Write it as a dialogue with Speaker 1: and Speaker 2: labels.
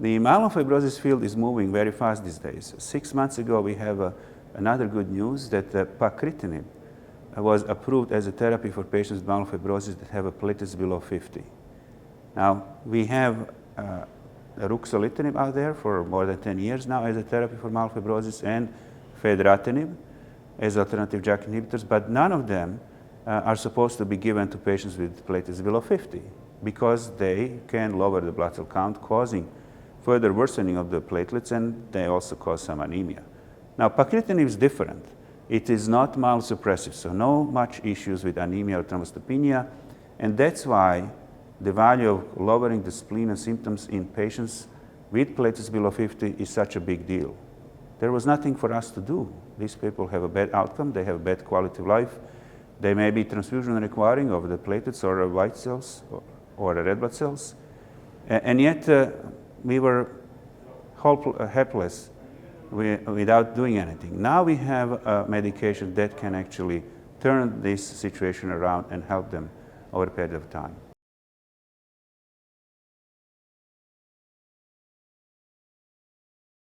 Speaker 1: The myelofibrosis field is moving very fast these days. 6 months ago, we have another good news that Pacritinib was approved as a therapy for patients with myelofibrosis that have a platelets below 50. Now, we have ruxolitinib out there for more than 10 years now as a therapy for myelofibrosis, and fedratinib as alternative JAK inhibitors, but none of them are supposed to be given to patients with platelets below 50 because they can lower the blood cell count, causing further worsening of the platelets, and they also cause some anemia. Now, pacritinib is different. It is not myelosuppressive, so no much issues with anemia or thrombocytopenia, and that's why the value of lowering the spleen and symptoms in patients with platelets below 50 is such a big deal. There was nothing for us to do. These people have a bad outcome, they have a bad quality of life, they may be transfusion requiring of the platelets or white cells or red blood cells, and yet we were helpless without doing anything. Now we have a medication that can actually turn this situation around and help them over a period of time.